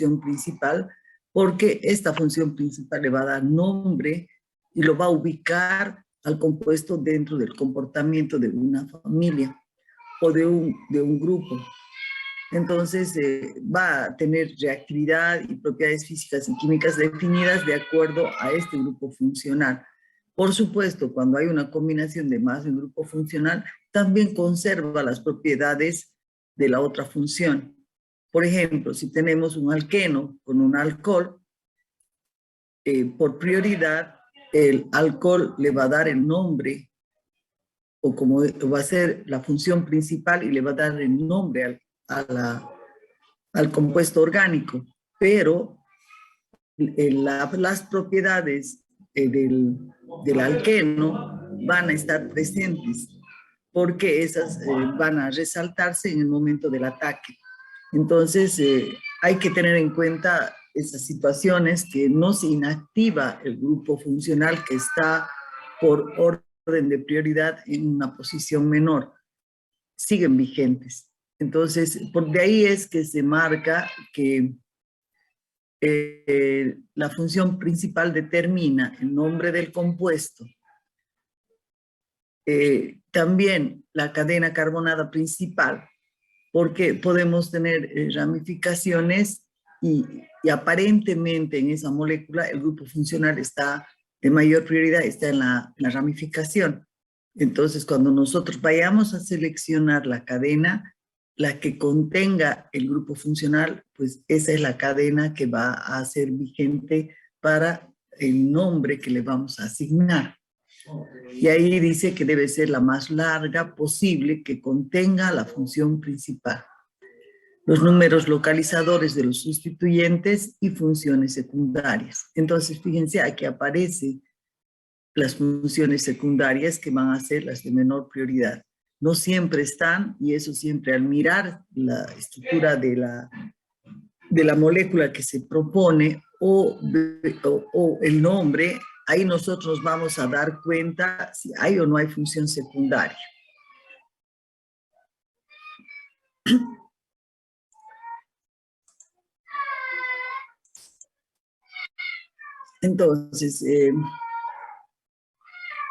función principal, porque esta función principal le va a dar nombre y lo va a ubicar al compuesto dentro del comportamiento de una familia o de un grupo. Entonces va a tener reactividad y propiedades físicas y químicas definidas de acuerdo a este grupo funcional. Por supuesto, cuando hay una combinación de más de un grupo funcional, también conserva las propiedades de la otra función. Por ejemplo, si tenemos un alqueno con un alcohol, por prioridad, el alcohol le va a dar el nombre, o como va a ser la función principal y le va a dar el nombre al compuesto orgánico, pero las propiedades del alqueno van a estar presentes, porque esas van a resaltarse en el momento del ataque. Entonces, hay que tener en cuenta esas situaciones que no se inactiva el grupo funcional que está por orden de prioridad en una posición menor. Siguen vigentes. Entonces, por de ahí es que se marca que la función principal determina el nombre del compuesto. También la cadena carbonada principal, porque podemos tener ramificaciones y aparentemente en esa molécula el grupo funcional está de mayor prioridad, está en la ramificación. Entonces, cuando nosotros vayamos a seleccionar la cadena, la que contenga el grupo funcional, pues esa es la cadena que va a ser vigente para el nombre que le vamos a asignar. Y ahí dice que debe ser la más larga posible que contenga la función principal. Los números localizadores de los sustituyentes y funciones secundarias. Entonces, fíjense, aquí aparecen las funciones secundarias que van a ser las de menor prioridad. No siempre están, y eso siempre al mirar la estructura de la molécula que se propone o el nombre, ahí nosotros vamos a dar cuenta si hay o no hay función secundaria. Entonces,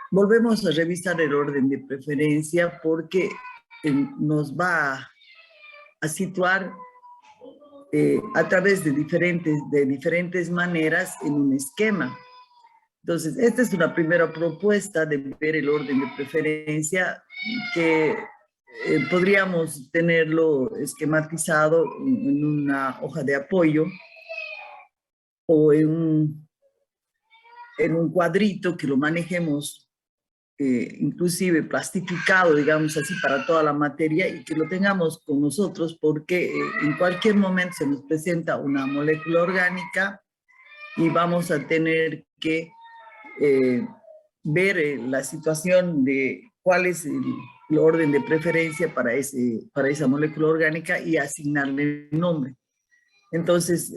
volvemos a revisar el orden de preferencia porque nos va a situar a través de diferentes maneras en un esquema. Entonces, esta es una primera propuesta de ver el orden de preferencia que podríamos tenerlo esquematizado en una hoja de apoyo o en un cuadrito que lo manejemos inclusive plastificado, digamos así, para toda la materia y que lo tengamos con nosotros porque en cualquier momento se nos presenta una molécula orgánica y vamos a tener que ver la situación de cuál es el orden de preferencia para esa molécula orgánica y asignarle el nombre. Entonces,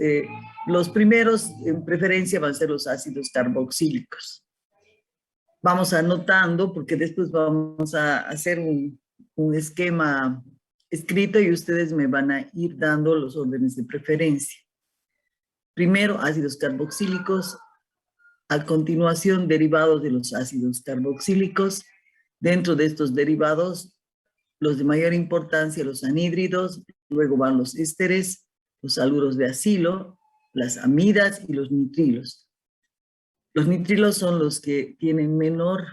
los primeros en preferencia van a ser los ácidos carboxílicos. Vamos anotando porque después vamos a hacer un esquema escrito y ustedes me van a ir dando los órdenes de preferencia. Primero, ácidos carboxílicos. A continuación, derivados de los ácidos carboxílicos. Dentro de estos derivados, los de mayor importancia, los anhídridos, luego van los ésteres, los haluros de acilo, las amidas y los nitrilos. Los nitrilos son los que tienen menor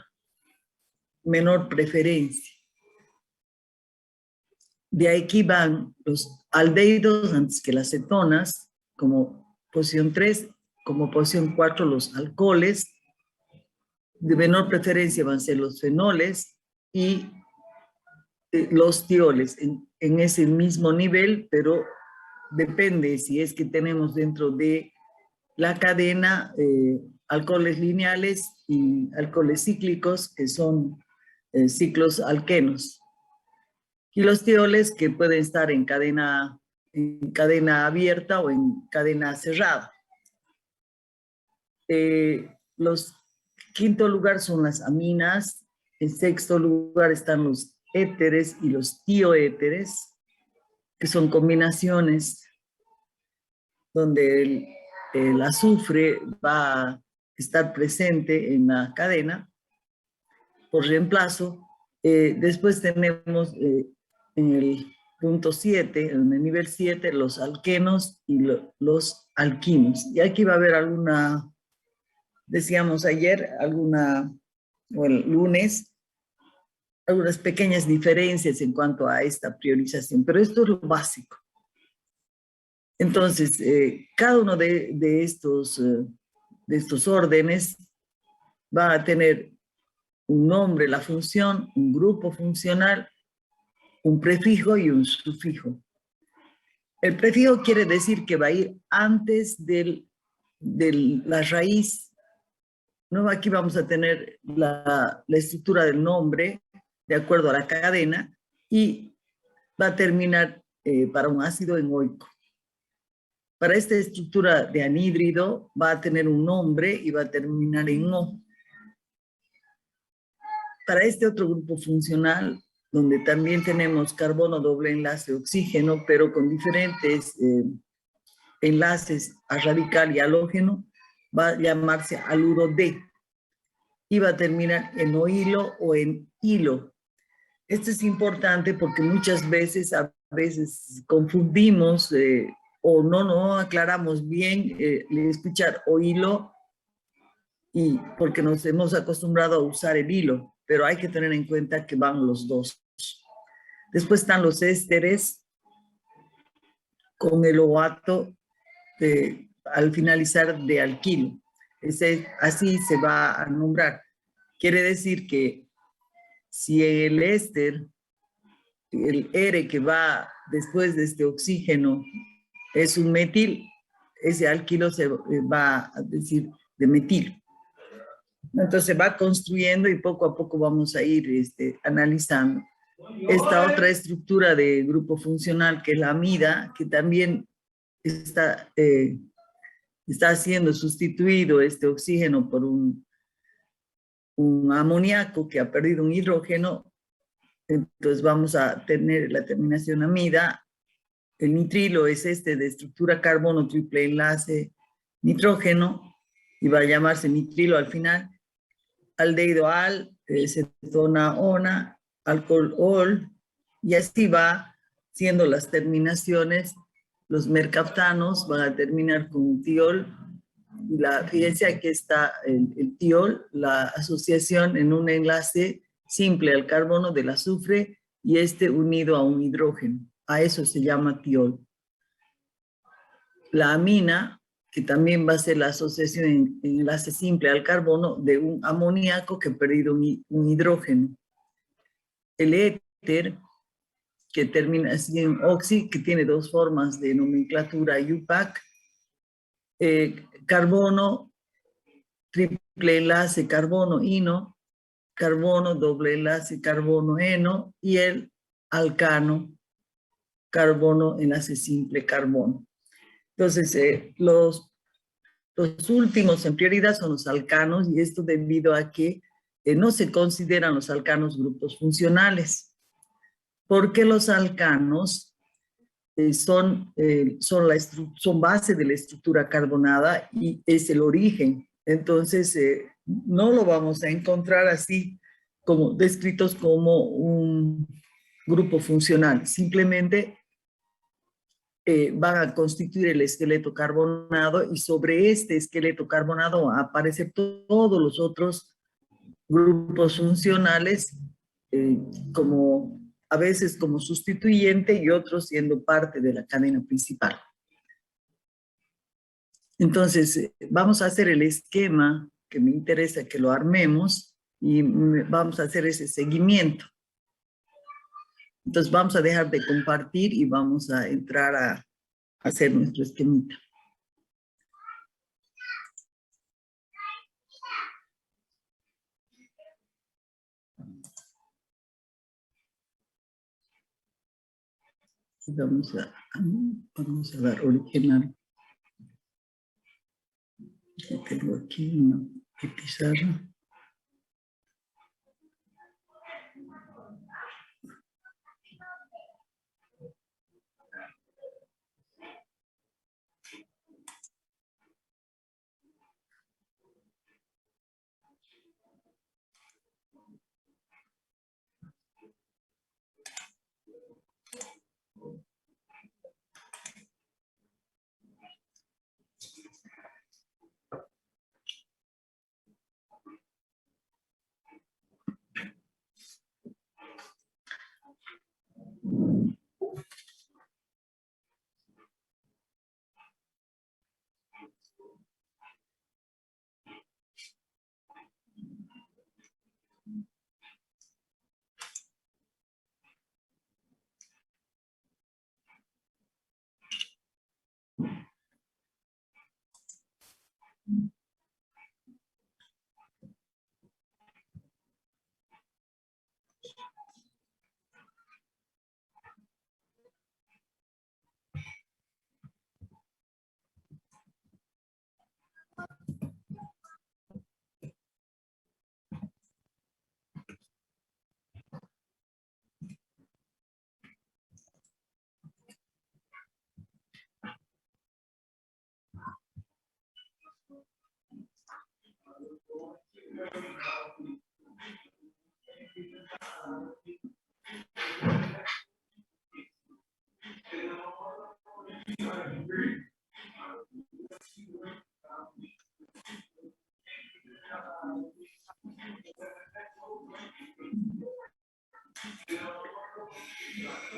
preferencia. De aquí van los aldehídos antes que las cetonas, como posición 3, como posición 4 los alcoholes. De menor preferencia van a ser los fenoles y los tioles en ese mismo nivel, pero depende si es que tenemos dentro de la cadena alcoholes lineales y alcoholes cíclicos, que son ciclos alquenos. Y los tioles que pueden estar en cadena abierta o en cadena cerrada. Los quinto lugar son las aminas. En sexto lugar están los éteres y los tioéteres, que son combinaciones donde el azufre va a estar presente en la cadena por reemplazo. Después tenemos en el punto 7, en el nivel 7, los alquenos y los alquinos. Y aquí va a haber alguna, decíamos ayer, o el lunes, algunas pequeñas diferencias en cuanto a esta priorización, pero esto es lo básico. Entonces, cada uno de estos órdenes va a tener un nombre, la función, un grupo funcional, un prefijo y un sufijo. El prefijo quiere decir que va a ir antes de la raíz, ¿no? Aquí vamos a tener la estructura del nombre de acuerdo a la cadena y va a terminar para un ácido enoico. Para esta estructura de anhídrido va a tener un nombre y va a terminar en O. Para este otro grupo funcional, donde también tenemos carbono doble enlace oxígeno, pero con diferentes enlaces a radical y halógeno, va a llamarse haluro D y va a terminar en oilo o en hilo. Esto es importante porque muchas veces, confundimos o no aclaramos bien el escuchar oilo, y porque nos hemos acostumbrado a usar el hilo, pero hay que tener en cuenta que van los dos. Después están los ésteres con el oato al finalizar de alquilo. Así se va a nombrar. Quiere decir que si el éster, el R que va después de este oxígeno, es un metil, ese alquilo se va a decir de metil. Entonces va construyendo y poco a poco vamos a ir analizando. Esta otra estructura de grupo funcional, que es la amida, que también está siendo sustituido este oxígeno por un amoníaco que ha perdido un hidrógeno. Entonces vamos a tener la terminación amida. El nitrilo es de estructura carbono triple enlace nitrógeno y va a llamarse nitrilo al final. Aldehído al, cetona ona, alcohol ol, y así va siendo las terminaciones. Los mercaptanos van a terminar con un tiol. Fíjense, aquí está el tiol, la asociación en un enlace simple al carbono del azufre y unido a un hidrógeno. A eso se llama tiol. La amina, que también va a ser la asociación en enlace simple al carbono de un amoníaco que ha perdido un hidrógeno. El éter, que termina así en oxi, que tiene dos formas de nomenclatura IUPAC. Carbono, triple enlace carbono-ino, carbono, doble enlace carbono-eno, y el alcano, carbono, enlace simple carbono. Entonces, los últimos en prioridad son los alcanos, y esto debido a que no se consideran los alcanos grupos funcionales, porque los alcanos son base de la estructura carbonada y es el origen. Entonces, no lo vamos a encontrar así como descritos como un grupo funcional. Simplemente van a constituir el esqueleto carbonado, y sobre este esqueleto carbonado van a aparecer todos los otros grupos funcionales, como a veces como sustituyente y otros siendo parte de la cadena principal. Entonces, vamos a hacer el esquema que me interesa que lo armemos y vamos a hacer ese seguimiento. Entonces, vamos a dejar de compartir y vamos a entrar a hacer nuestro esquemita. Vamos a dar original. Tengo aquí una pizarra.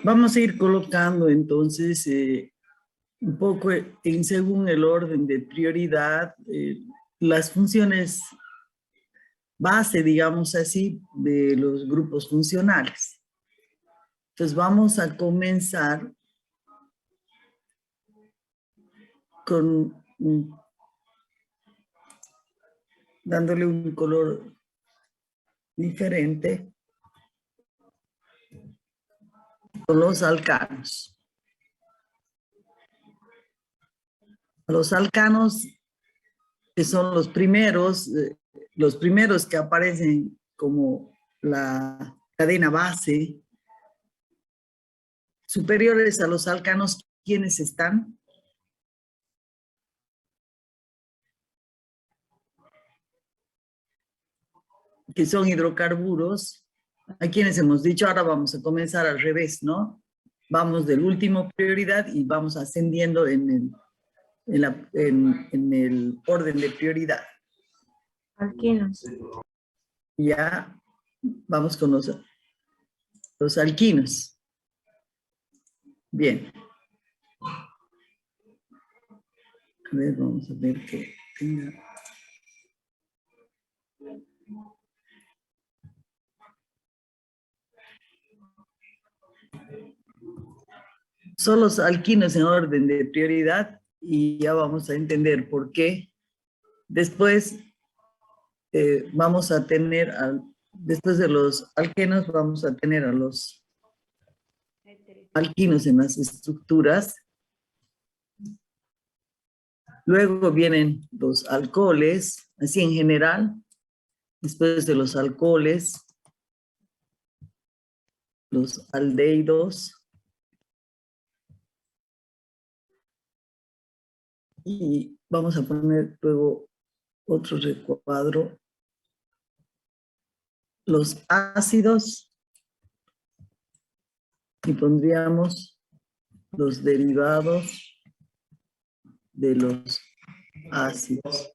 Vamos a ir colocando entonces un poco según el orden de prioridad, las funciones base, digamos así, de los grupos funcionales. Entonces vamos a comenzar con dándole un color diferente con los alcanos. Los alcanos, que son los primeros que aparecen como la cadena base, superiores a los alcanos, ¿quiénes están? Que son hidrocarburos, a quienes hemos dicho, ahora vamos a comenzar al revés, ¿no? Vamos del último prioridad y vamos ascendiendo en el orden de prioridad. Alquinos. Ya vamos con los alquinos. Bien. A ver, vamos a ver que tenga... Son los alquinos en orden de prioridad y ya vamos a entender por qué. Después vamos a tener, después de los alquenos, vamos a tener a los alquinos en las estructuras. Luego vienen los alcoholes, así en general. Después de los alcoholes, los aldehídos. Y vamos a poner luego otro recuadro. Los ácidos. Y pondríamos los derivados de los ácidos.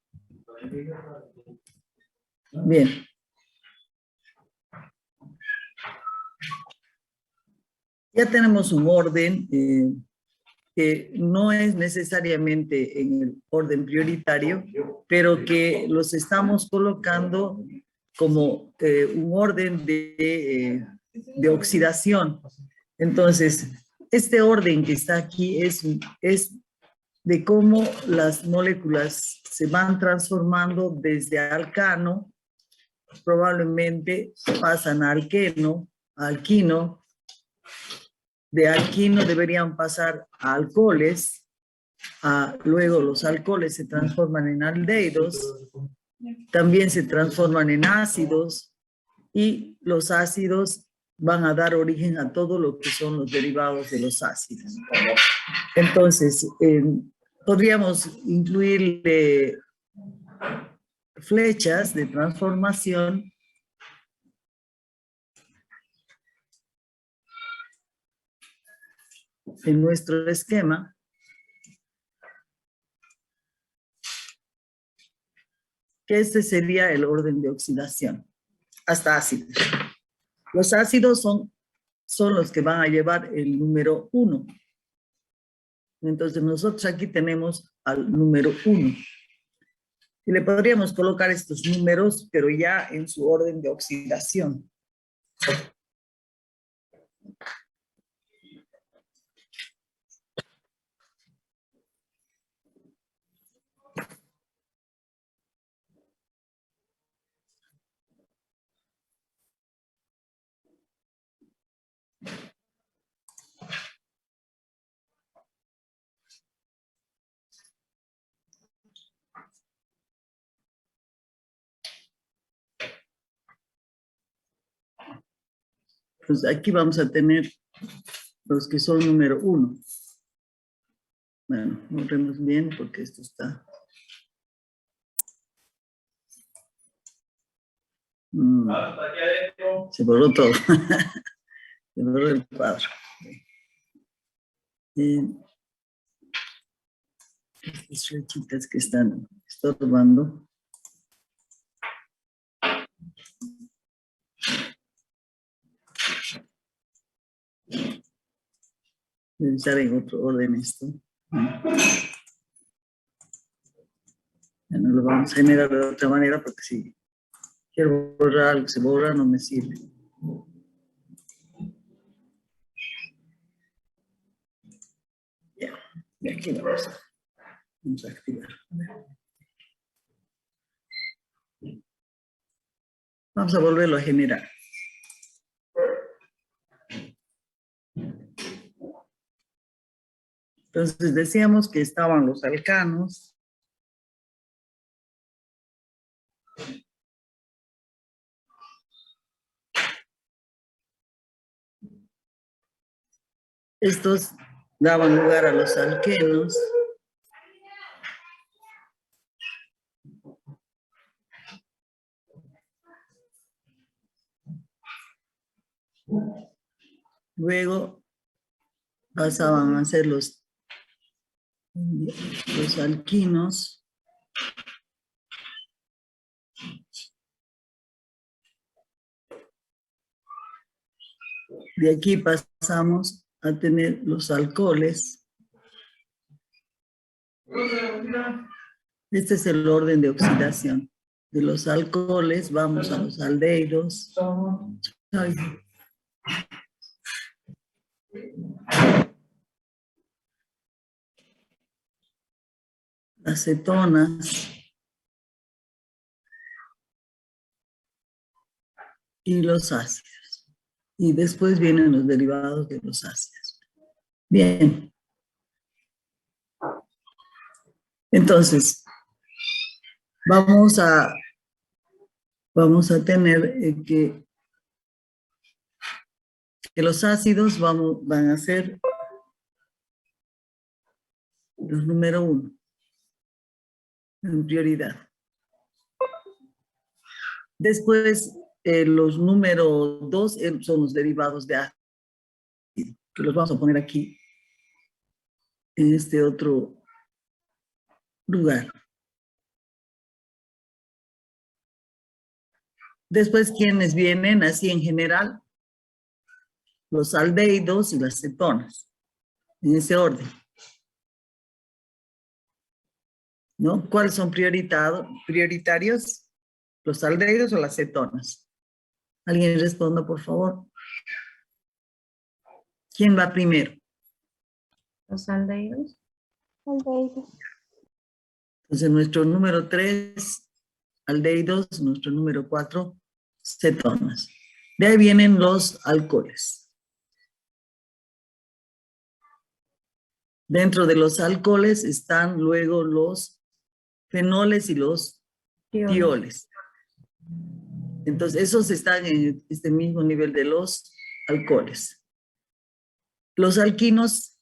Bien. Ya tenemos un orden que no es necesariamente en el orden prioritario, pero que los estamos colocando como un orden de oxidación. Entonces, este orden que está aquí es de cómo las moléculas se van transformando desde alcano, probablemente pasan a alqueno, a alquino, de alquino deberían pasar a alcoholes, luego los alcoholes se transforman en aldehídos, también se transforman en ácidos y los ácidos van a dar origen a todo lo que son los derivados de los ácidos. Entonces, podríamos incluirle flechas de transformación en nuestro esquema. Que este sería el orden de oxidación, hasta ácidos. Los ácidos son los que van a llevar el número 1. Entonces nosotros aquí tenemos al número 1. Y le podríamos colocar estos números, pero ya en su orden de oxidación. Pues aquí vamos a tener los que son número 1. Bueno, borremos bien porque esto está... Se borró todo. Se borró el cuadro. Estas flechitas que están estorbando. Revisar en otro orden esto. Bueno, lo vamos a generar de otra manera porque si quiero borrar algo que se borra no me sirve. Ya, y aquí vamos a activar. Vamos a volverlo a generar. Entonces decíamos que estaban los alcanos. Estos daban lugar a los alquenos. Luego pasaban a ser los alquinos. De aquí pasamos a tener los alcoholes. Este es el orden de oxidación. De los alcoholes vamos a los aldehídos. Ay. Las cetonas. Y los ácidos. Y después vienen los derivados de los ácidos. Bien. Entonces, vamos a tener que los ácidos van a ser los número 1 en prioridad. Después, los número 2 son los derivados de ácido, que los vamos a poner aquí, en este otro lugar. Después, ¿quiénes vienen así en general? Los aldehídos y las cetonas, en ese orden. ¿No? ¿Cuáles son prioritarios? ¿Los aldehídos o las cetonas? ¿Alguien responda, por favor? ¿Quién va primero? Los aldehídos. Entonces, nuestro número 3, aldehídos, nuestro número 4, cetonas. De ahí vienen los alcoholes. Dentro de los alcoholes están luego los fenoles y los tioles. Entonces, esos están en este mismo nivel de los alcoholes. Los alquinos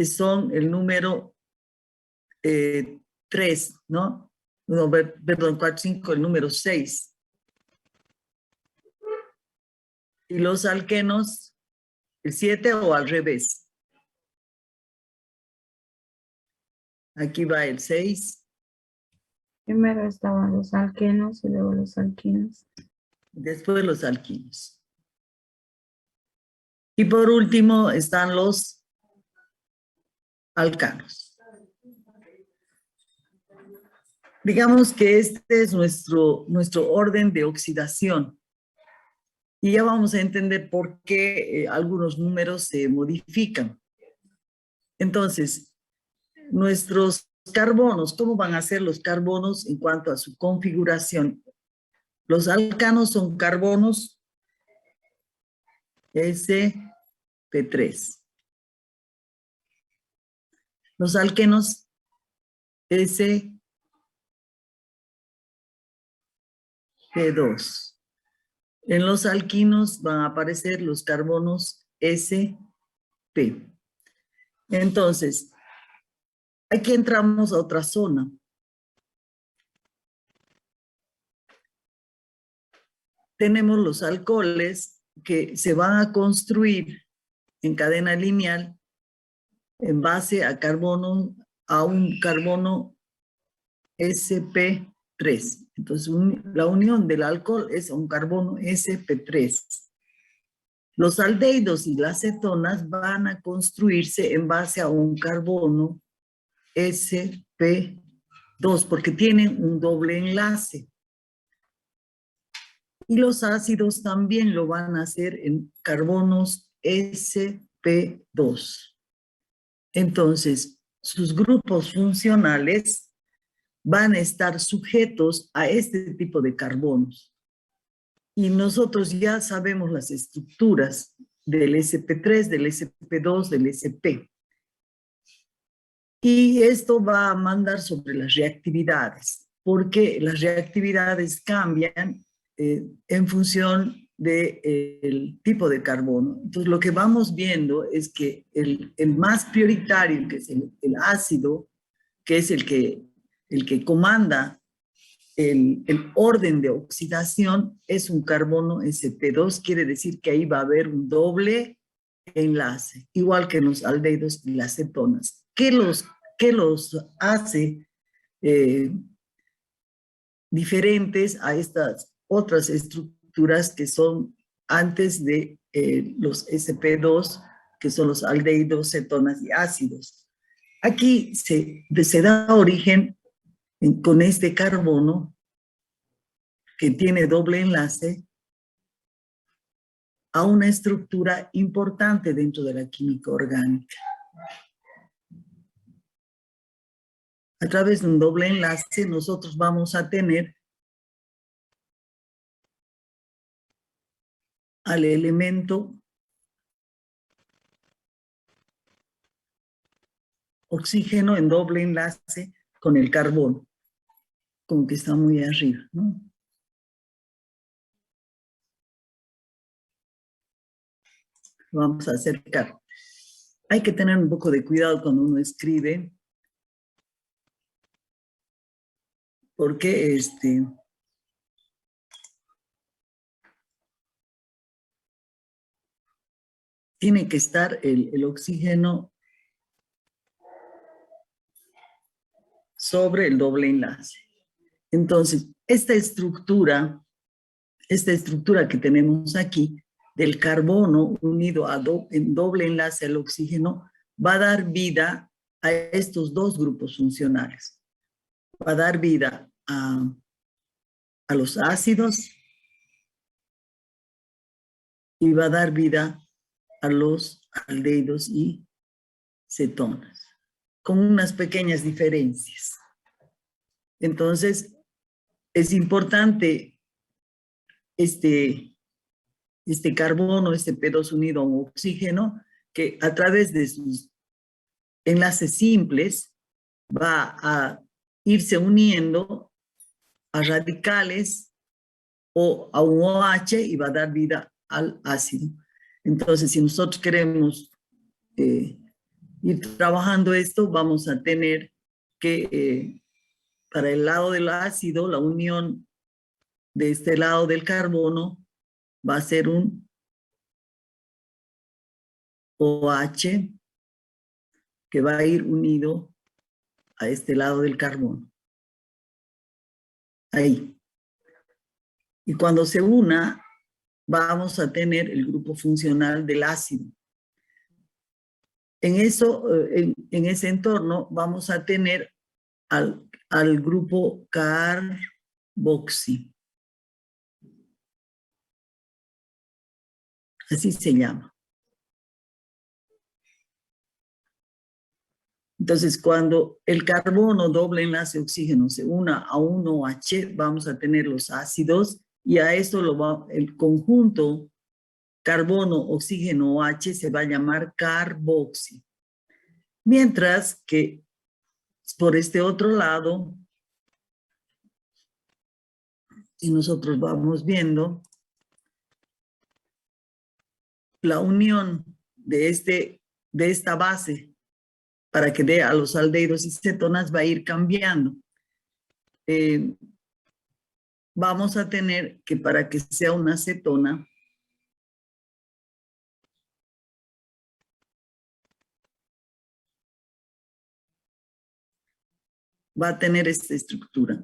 son el número 3, ¿no? No, perdón, 4, 5, el número 6. Y los alquenos, el 7 o al revés. Aquí va el 6. Primero estaban los alquenos y luego los alquinos. Después los alquinos. Y por último están los alcanos. Digamos que este es nuestro orden de oxidación. Y ya vamos a entender por qué algunos números se modifican. Entonces, nuestros carbonos, ¿cómo van a ser los carbonos en cuanto a su configuración? Los alcanos son carbonos sp3. Los alquenos sp2. En los alquinos van a aparecer los carbonos sp. Entonces, aquí entramos a otra zona. Tenemos los alcoholes que se van a construir en cadena lineal en base a carbono, a un carbono sp3. Entonces, la unión del alcohol es un carbono sp3. Los aldehídos y las cetonas van a construirse en base a un carbono sp2 porque tienen un doble enlace. Y los ácidos también lo van a hacer en carbonos sp2. Entonces, sus grupos funcionales van a estar sujetos a este tipo de carbonos. Y nosotros ya sabemos las estructuras del sp3, del sp2, del sp. Y esto va a mandar sobre las reactividades, porque las reactividades cambian en función del tipo de carbono. Entonces, lo que vamos viendo es que el más prioritario, que es el ácido, que es el que comanda el orden de oxidación, es un carbono sp2, quiere decir que ahí va a haber un doble enlace, igual que en los aldehídos y las cetonas. ¿Qué los hace diferentes a estas otras estructuras que son antes de los sp2, que son los aldehídos, cetonas y ácidos? Aquí se da origen con este carbono que tiene doble enlace a una estructura importante dentro de la química orgánica. A través de un doble enlace nosotros vamos a tener al elemento oxígeno en doble enlace con el carbono, como que está muy arriba, ¿no? Vamos a acercar. Hay que tener un poco de cuidado cuando uno escribe, porque tiene que estar el oxígeno sobre el doble enlace. Entonces, esta estructura que tenemos aquí, del carbono unido en doble enlace al oxígeno, va a dar vida a estos dos grupos funcionales. Va a dar vida a los ácidos y va a dar vida a los aldehídos y cetonas, con unas pequeñas diferencias. Entonces, es importante este carbono, este P2 unido a un oxígeno, que a través de sus enlaces simples va a irse uniendo a radicales o a un OH y va a dar vida al ácido. Entonces, si nosotros queremos ir trabajando esto, vamos a tener que, para el lado del ácido, la unión de este lado del carbono va a ser un OH que va a ir unido a este lado del carbono. Ahí. Y cuando se una, vamos a tener el grupo funcional del ácido. En ese entorno vamos a tener al grupo carboxi. Así se llama. Entonces, cuando el carbono doble enlace oxígeno se una a un OH, vamos a tener los ácidos y a esto el conjunto carbono, oxígeno, OH se va a llamar carboxi. Mientras que por este otro lado, y nosotros vamos viendo, la unión de esta base para que dé a los aldehídos y cetonas va a ir cambiando. Vamos a tener que para que sea una cetona, va a tener esta estructura.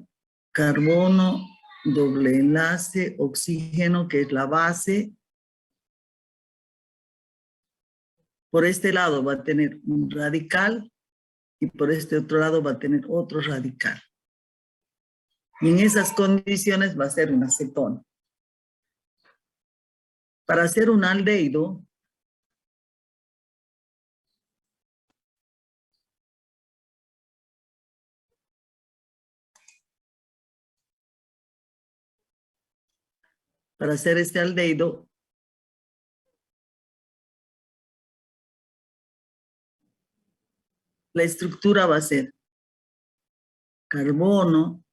Carbono, doble enlace, oxígeno, que es la base. Por este lado va a tener un radical y por este otro lado va a tener otro radical. Y en esas condiciones va a ser una cetona. Para hacer un aldehído, para hacer este aldehído, la estructura va a ser carbono,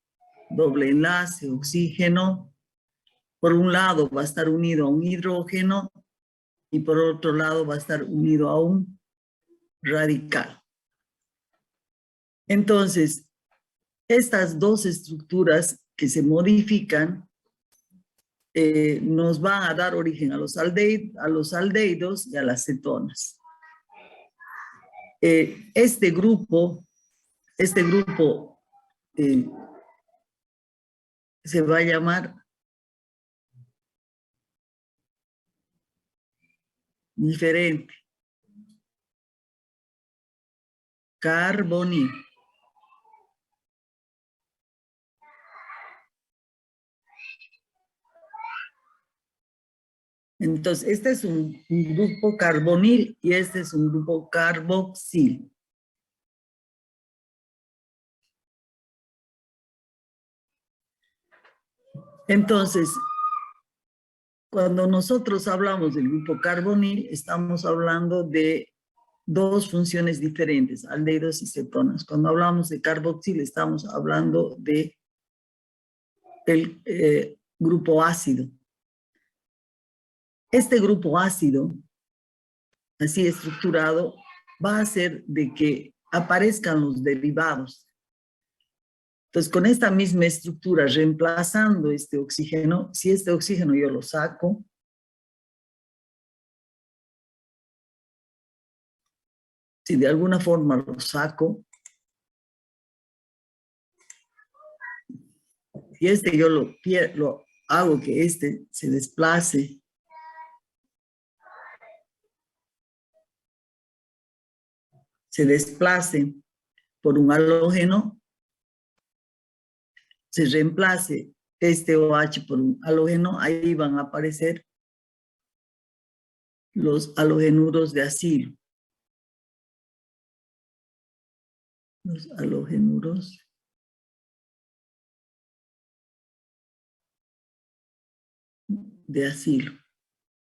doble enlace, oxígeno. Por un lado va a estar unido a un hidrógeno y por otro lado va a estar unido a un radical. Entonces, estas dos estructuras que se modifican nos van a dar origen a los aldehídos y a las cetonas. Este grupo se va a llamar diferente. Carbonil. Entonces, este es un grupo carbonil y este es un grupo carboxil. Entonces, cuando nosotros hablamos del grupo carbonil, estamos hablando de dos funciones diferentes, aldehídos y cetonas. Cuando hablamos de carboxil, estamos hablando de el grupo ácido. Este grupo ácido, así estructurado, va a hacer de que aparezcan los derivados. Entonces, con esta misma estructura, reemplazando este oxígeno, si este oxígeno yo lo saco, si de alguna forma lo saco, y este yo lo hago que este se desplace, por un halógeno, se reemplace este OH por un halógeno, ahí van a aparecer los halogenuros de acilo. Los halogenuros de acilo,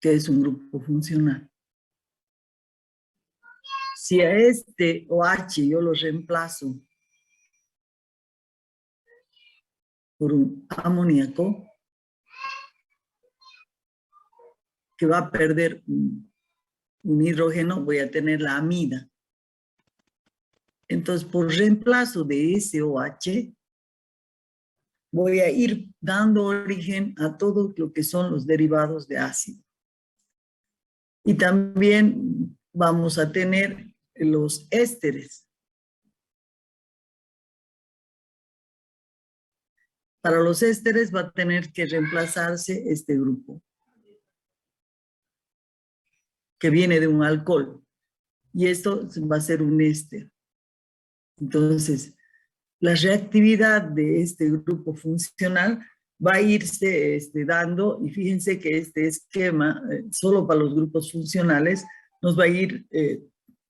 que es un grupo funcional. Si a este OH yo lo reemplazo por un amoníaco, que va a perder un hidrógeno, voy a tener la amida. Entonces, por reemplazo de ese OH, voy a ir dando origen a todo lo que son los derivados de ácido. Y también vamos a tener los ésteres. Para los ésteres va a tener que reemplazarse este grupo, que viene de un alcohol. Y esto va a ser un éster. Entonces, la reactividad de este grupo funcional va a irse dando, y fíjense que este esquema, solo para los grupos funcionales, nos va a ir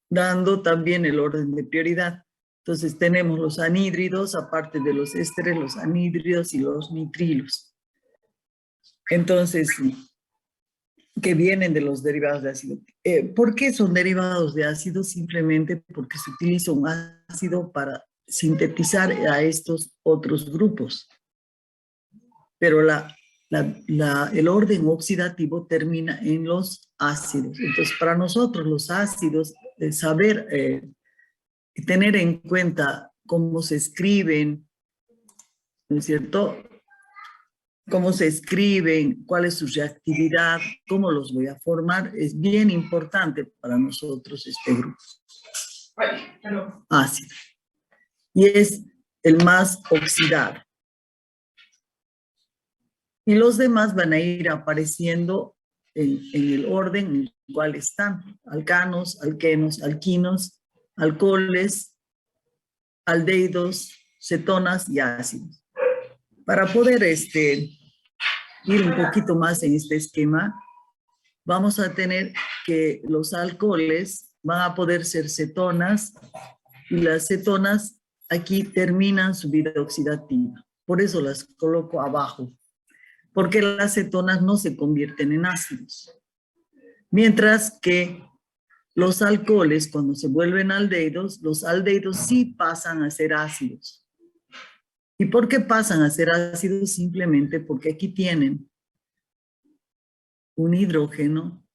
dando también el orden de prioridad. Entonces tenemos los anhídridos, aparte de los ésteres, los anhídridos y los nitrilos. Entonces, que vienen de los derivados de ácido. ¿Por qué son derivados de ácido? Simplemente porque se utiliza un ácido para sintetizar a estos otros grupos. Pero el orden oxidativo termina en los ácidos. Entonces, para nosotros los ácidos, saber y tener en cuenta cómo se escriben, ¿no es cierto? Cómo se escriben, cuál es su reactividad, cómo los voy a formar, es bien importante para nosotros este grupo. Ácido. Y es el más oxidado. Y los demás van a ir apareciendo en el orden en el cual están. Alcanos, alquenos, alquinos, alcoholes, aldehídos, cetonas y ácidos. Para poder ir un poquito más en este esquema, vamos a tener que los alcoholes van a poder ser cetonas y las cetonas aquí terminan su vida oxidativa. Por eso las coloco abajo, porque las cetonas no se convierten en ácidos. Mientras que los alcoholes, cuando se vuelven aldehídos, los aldehídos sí pasan a ser ácidos. ¿Y por qué pasan a ser ácidos? Simplemente porque aquí tienen un hidrógeno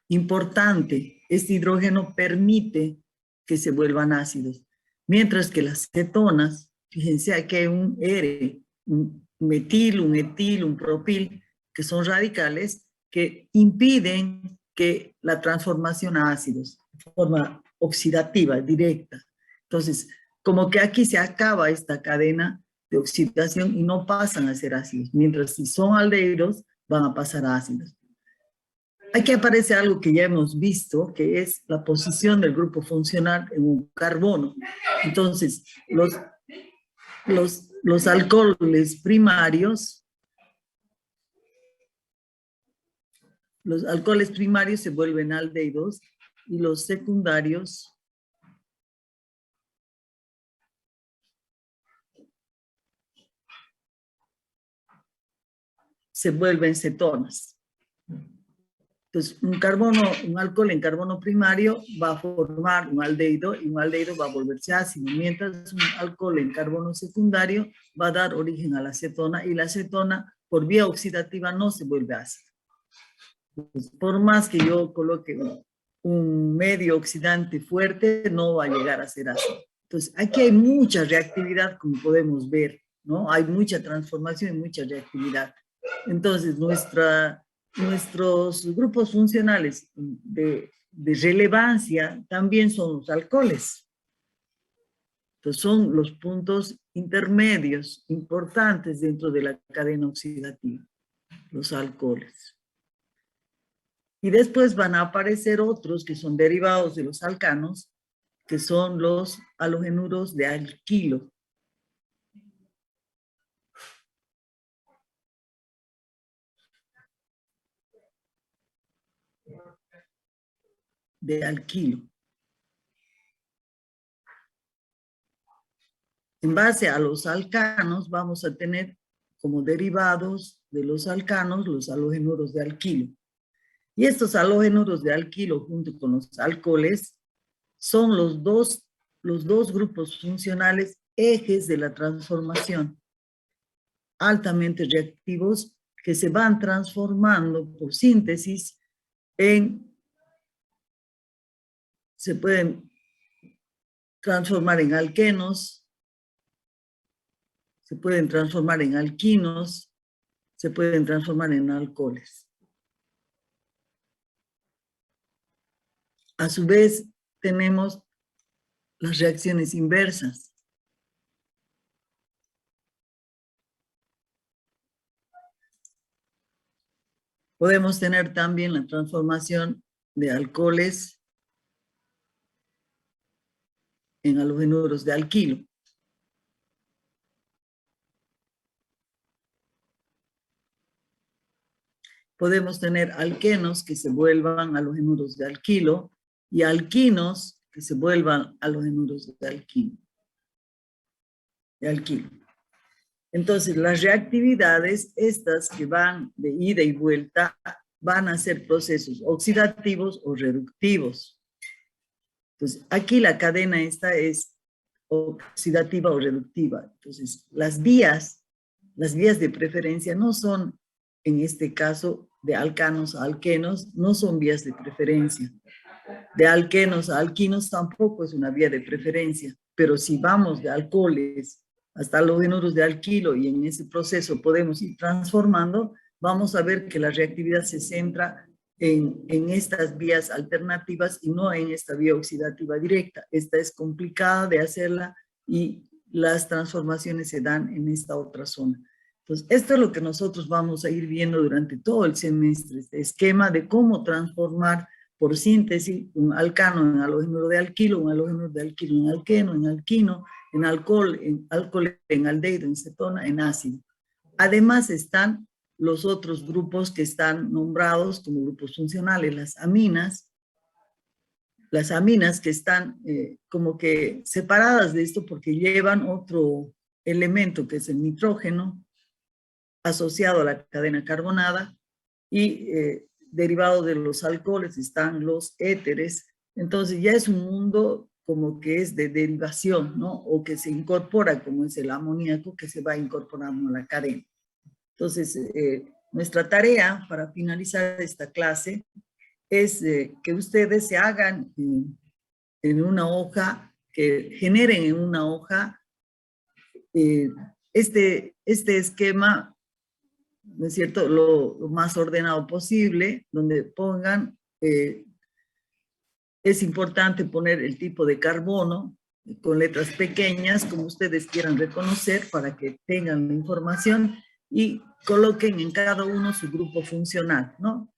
importante. Este hidrógeno permite que se vuelvan ácidos. Mientras que las cetonas, fíjense, aquí hay un R, un metil, un etil, un propil, que son radicales que impiden que la transformación a ácidos, de forma oxidativa, directa. Entonces, como que aquí se acaba esta cadena de oxidación y no pasan a ser ácidos, mientras si son aldehídos van a pasar a ácidos. Aquí aparece algo que ya hemos visto, que es la posición del grupo funcional en un carbono. Entonces, los alcoholes primarios, se vuelven aldehídos y los secundarios se vuelven cetonas. Entonces, un alcohol en carbono primario va a formar un aldehído y un aldehído va a volverse ácido, mientras un alcohol en carbono secundario va a dar origen a la cetona y la cetona por vía oxidativa no se vuelve ácida. Entonces, por más que yo coloque un medio oxidante fuerte, no va a llegar a ser ácido. Entonces, aquí hay mucha reactividad, como podemos ver, ¿no? Hay mucha transformación y mucha reactividad. Entonces, nuestros grupos funcionales de relevancia también son los alcoholes. Entonces, son los puntos intermedios importantes dentro de la cadena oxidativa, los alcoholes. Y después van a aparecer otros que son derivados de los alcanos, que son los halogenuros de alquilo. En base a los alcanos vamos a tener como derivados de los alcanos los halogenuros de alquilo. Y estos halogenuros de alquilo junto con los alcoholes son los dos grupos funcionales ejes de la transformación, altamente reactivos que se van transformando por síntesis se pueden transformar en alquenos, se pueden transformar en alquinos, se pueden transformar en alcoholes. A su vez, tenemos las reacciones inversas. Podemos tener también la transformación de alcoholes en halogenuros de alquilo. Podemos tener alquenos que se vuelvan halogenuros de alquilo y alquinos que se vuelvan halogenuros de alquilo. Entonces, las reactividades, estas que van de ida y vuelta, van a ser procesos oxidativos o reductivos. Entonces, aquí la cadena esta es oxidativa o reductiva. Entonces, las vías de preferencia no son, en este caso, de alcanos a alquenos no son vías de preferencia. De alquenos a alquinos tampoco es una vía de preferencia, pero si vamos de alcoholes hasta halogénuros de alquilo y en ese proceso podemos ir transformando, vamos a ver que la reactividad se centra en estas vías alternativas y no en esta vía oxidativa directa. Esta es complicada de hacerla y las transformaciones se dan en esta otra zona. Entonces, esto es lo que nosotros vamos a ir viendo durante todo el semestre, este esquema de cómo transformar por síntesis un alcano en halogénuro de alquilo, un halogénuro de alquilo en alqueno, en alquino, en alcohol, en aldehído, en cetona, en ácido. Además están los otros grupos que están nombrados como grupos funcionales, las aminas que están como que separadas de esto porque llevan otro elemento que es el nitrógeno asociado a la cadena carbonada y derivado de los alcoholes están los éteres. Entonces ya es un mundo como que es de derivación, ¿no? O que se incorpora, como es el amoníaco, que se va incorporando a la cadena. Entonces, nuestra tarea para finalizar esta clase es que ustedes se hagan en una hoja, que generen en una hoja este esquema, ¿no es cierto?, lo más ordenado posible, donde pongan, es importante poner el tipo de carbono con letras pequeñas, como ustedes quieran reconocer, para que tengan la información y coloquen en cada uno su grupo funcional, ¿no?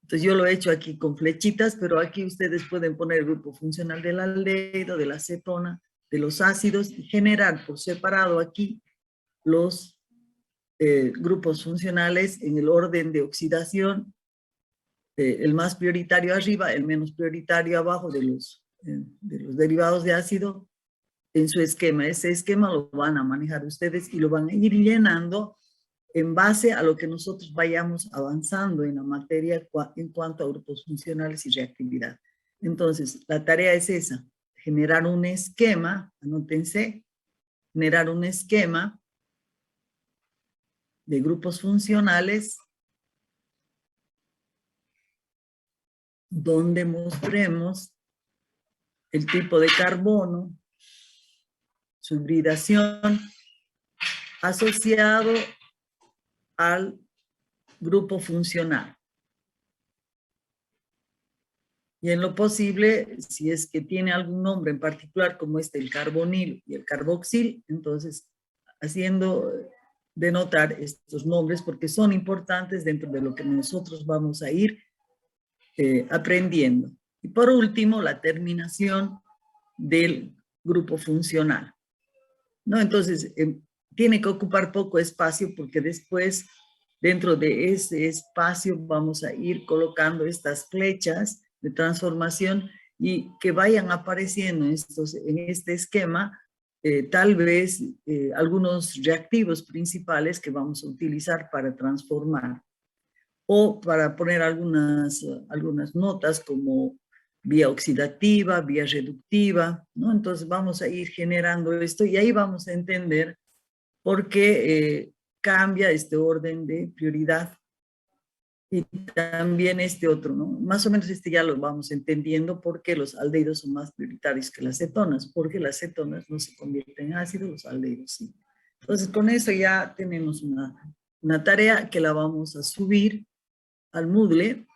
Entonces yo lo he hecho aquí con flechitas, pero aquí ustedes pueden poner el grupo funcional del aldehído, de la cetona, de los ácidos, y generar por separado aquí los grupos funcionales en el orden de oxidación, el más prioritario arriba, el menos prioritario abajo de los derivados de ácido en su esquema. Ese esquema lo van a manejar ustedes y lo van a ir llenando en base a lo que nosotros vayamos avanzando en la materia en cuanto a grupos funcionales y reactividad. Entonces, la tarea es esa, generar un esquema, anótense, generar un esquema de grupos funcionales donde mostremos el tipo de carbono, su hibridación, asociado al grupo funcional. Y en lo posible, si es que tiene algún nombre en particular, como el carbonil y el carboxil, entonces haciendo denotar estos nombres porque son importantes dentro de lo que nosotros vamos a ir aprendiendo. Y por último, la terminación del grupo funcional, ¿no? Entonces, tiene que ocupar poco espacio porque después, dentro de ese espacio, vamos a ir colocando estas flechas de transformación y que vayan apareciendo en este esquema, tal vez algunos reactivos principales que vamos a utilizar para transformar o para poner algunas notas como vía oxidativa, vía reductiva, ¿no? Entonces vamos a ir generando esto y ahí vamos a entender por qué cambia este orden de prioridad y también este otro, ¿no? Más o menos ya lo vamos entendiendo porque los aldehídos son más prioritarios que las cetonas, porque las cetonas no se convierten en ácidos, los aldehídos sí. Entonces con eso ya tenemos una tarea que la vamos a subir al Moodle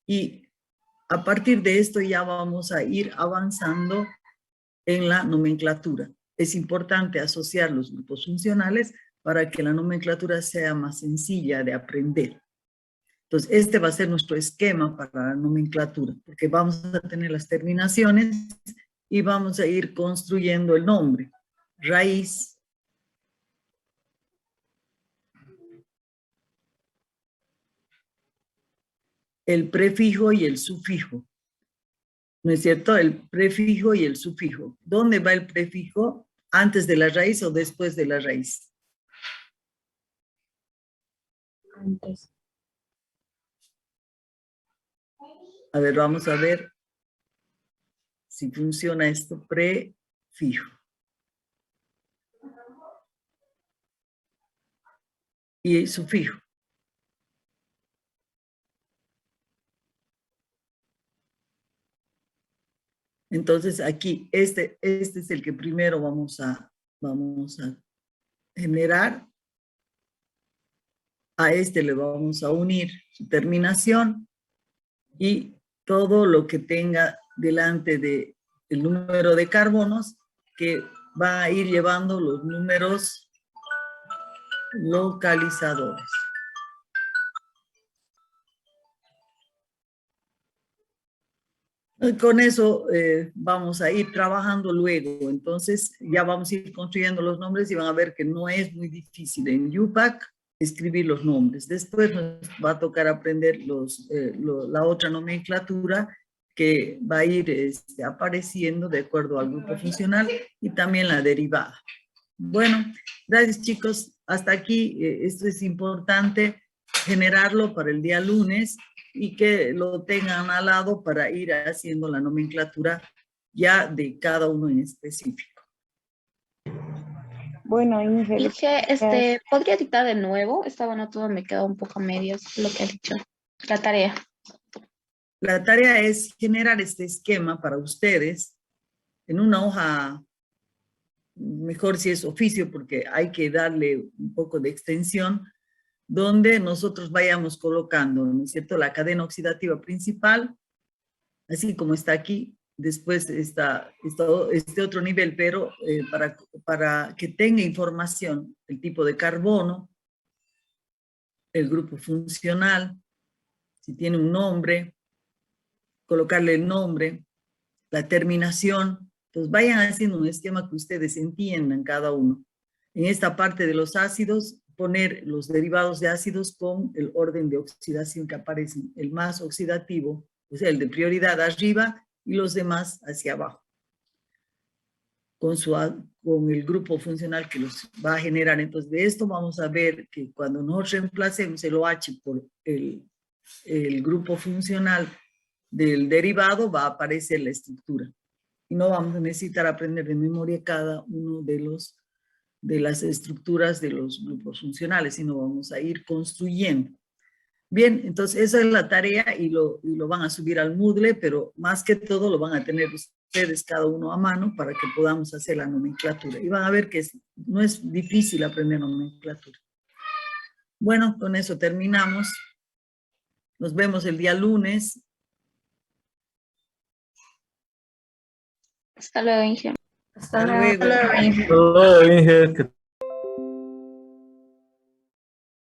y a partir de esto ya vamos a ir avanzando en la nomenclatura. Es importante asociar los grupos funcionales para que la nomenclatura sea más sencilla de aprender. Entonces, este va a ser nuestro esquema para la nomenclatura, porque vamos a tener las terminaciones y vamos a ir construyendo el nombre. Raíz, el prefijo y el sufijo. ¿No es cierto? El prefijo y el sufijo. ¿Dónde va el prefijo? ¿Antes de la raíz o después de la raíz? Antes. A ver, vamos a ver si funciona esto. Prefijo. Y sufijo. Entonces aquí, este es el que primero vamos a generar. A este le vamos a unir su terminación y todo lo que tenga delante de el número de carbonos, que va a ir llevando los números localizadores. Con eso vamos a ir trabajando luego. Entonces ya vamos a ir construyendo los nombres y van a ver que no es muy difícil en UPAC escribir los nombres. Después nos va a tocar aprender la otra nomenclatura que va a ir apareciendo de acuerdo al grupo funcional y también la derivada. Bueno, gracias chicos. Hasta aquí, esto es importante generarlo para el día lunes y que lo tengan al lado para ir haciendo la nomenclatura ya de cada uno en específico. Bueno, Inge, ¿podría dictar de nuevo? Estaba no todo, me quedó un poco a medias lo que ha dicho. La tarea. La tarea es generar este esquema para ustedes en una hoja, mejor si es oficio porque hay que darle un poco de extensión, donde nosotros vayamos colocando, ¿no es cierto?, la cadena oxidativa principal, así como está aquí. Después está este otro nivel, pero para que tenga información, el tipo de carbono, el grupo funcional, si tiene un nombre, colocarle el nombre, la terminación. Entonces vayan haciendo un esquema que ustedes entiendan cada uno. En esta parte de los ácidos, poner los derivados de ácidos con el orden de oxidación que aparecen, el más oxidativo, o sea, el de prioridad arriba y los demás hacia abajo. Con el grupo funcional que los va a generar. Entonces, de esto vamos a ver que cuando nos reemplacemos el OH por el grupo funcional del derivado, va a aparecer la estructura. Y no vamos a necesitar aprender de memoria cada uno de las estructuras de los grupos funcionales, sino vamos a ir construyendo. Bien, entonces esa es la tarea y lo van a subir al Moodle, pero más que todo lo van a tener ustedes cada uno a mano para que podamos hacer la nomenclatura. Y van a ver que no es difícil aprender nomenclatura. Bueno, con eso terminamos. Nos vemos el día lunes. Hasta luego, Inge. hasta luego. Hasta luego. Hola, Inge.